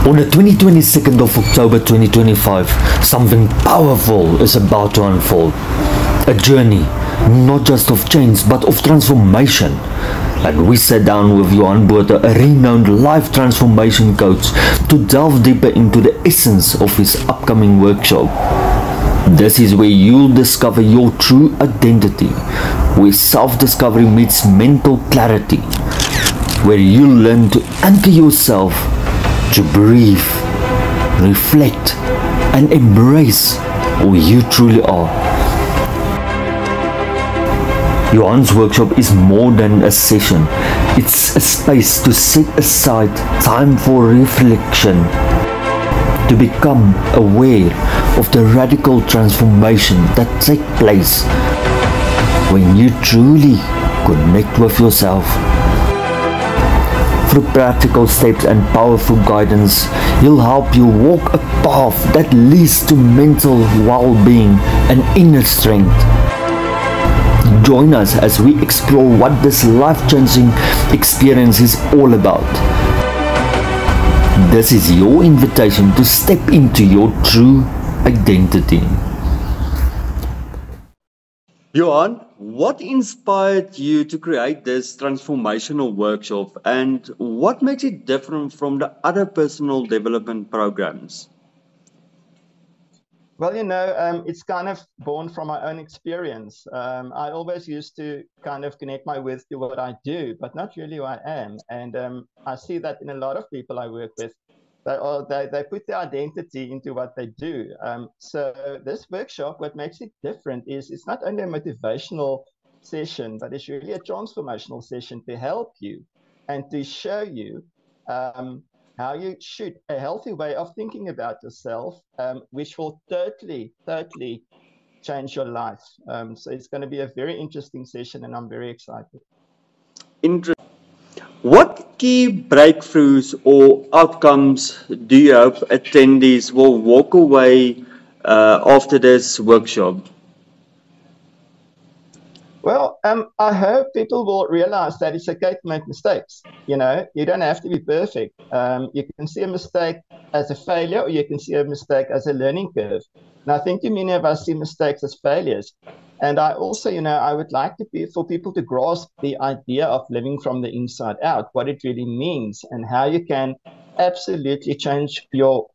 On the 22nd of October 2025, something powerful is about to unfold. A journey, not just of change, but of transformation. And we sat down with Johan Botha, a renowned life transformation coach, to delve deeper into the essence of his upcoming workshop. This is where you'll discover your true identity, where self-discovery meets mental clarity, where you'll learn to anchor yourself, to breathe, reflect, and embrace who you truly are. Johan's workshop is more than a session. It's a space to set aside time for reflection, to become aware of the radical transformation that takes place when you truly connect with yourself. Through practical steps and powerful guidance, he'll help you walk a path that leads to mental well-being and inner strength. Join us as we explore what this life-changing experience is all about. This is your invitation to step into your true identity. Johan, what inspired you to create this transformational workshop, and what makes it different from the other personal development programs? Well, it's kind of born from my own experience. I always used to kind of connect my worth to what I do, but not really who I am. And I see that in a lot of people I work with. They put their identity into what they do. So this workshop, what makes it different is it's not only a motivational session, but it's really a transformational session to help you and to show you how you should, a healthy way of thinking about yourself, which will totally change your life. So it's going to be a very interesting session, and I'm very excited. What key breakthroughs or outcomes do you hope attendees will walk away after this workshop? Well, I hope people will realize that it's okay to make mistakes. You don't have to be perfect. You can see a mistake as a failure, or you can see a mistake as a learning curve. And I think too many of us see mistakes as failures. And I also, I would like for people to grasp the idea of living from the inside out, what it really means, and how you can absolutely change your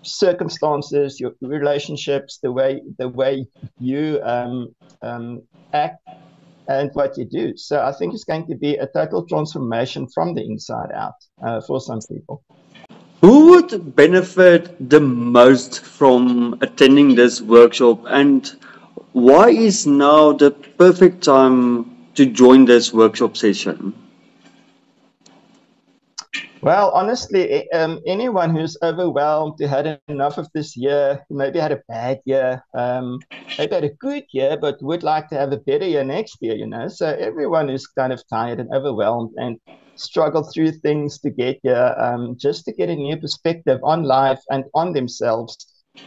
circumstances, your relationships, the way you act, and what you do. So I think it's going to be a total transformation from the inside out for some people. Who would benefit the most from attending this workshop, and why is now the perfect time to join this workshop session? Well, honestly, anyone who's overwhelmed, who had enough of this year, maybe had a bad year, maybe had a good year, but would like to have a better year next year, So everyone who's kind of tired and overwhelmed and struggled through things to get here, just to get a new perspective on life and on themselves,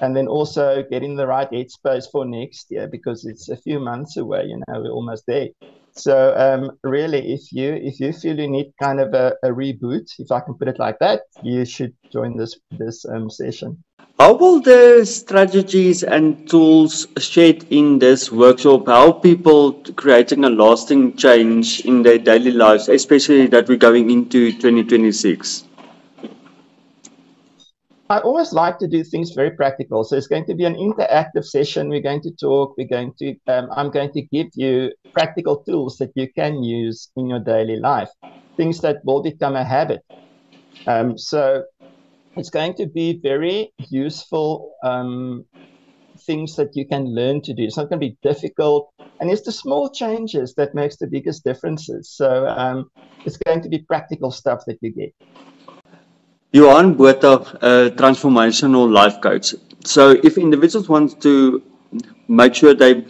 and then also getting the right headspace for next year, because it's a few months away, we're almost there. So really, if you feel you need kind of a reboot, if I can put it like that, you should join this session. How will the strategies and tools shared in this workshop help people to creating a lasting change in their daily lives, especially that we're going into 2026? I always like to do things very practical. So it's going to be an interactive session. We're going to talk. I'm going to give you practical tools that you can use in your daily life, things that will become a habit. So it's going to be very useful things that you can learn to do. It's not going to be difficult. And it's the small changes that makes the biggest differences. So it's going to be practical stuff that you get. Johan Botha, a transformational life coach. So if individuals want to make sure they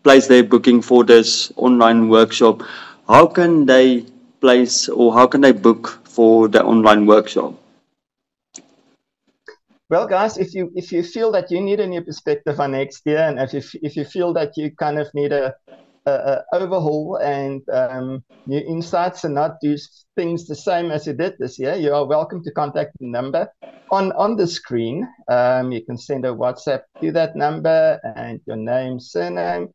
place their booking for this online workshop, how can they place, or how can they book for the online workshop? Well, guys, if you feel that you need a new perspective on next year, and if you feel that you kind of need a overhaul and new insights and not do things the same as you did this year, you are welcome to contact the number on the screen. You can send a WhatsApp to that number and your name, surname,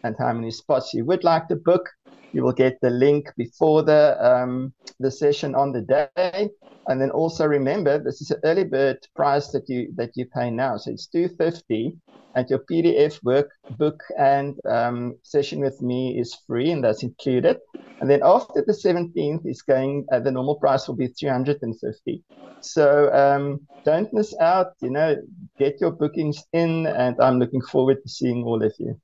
and how many spots you would like to book. You will get the link before the session on the day. And then also remember, this is an early bird price that you pay now. So it's $250, and your PDF workbook and session with me is free, and that's included. And then after the 17th is going, the normal price will be $350. So don't miss out. Get your bookings in, and I'm looking forward to seeing all of you.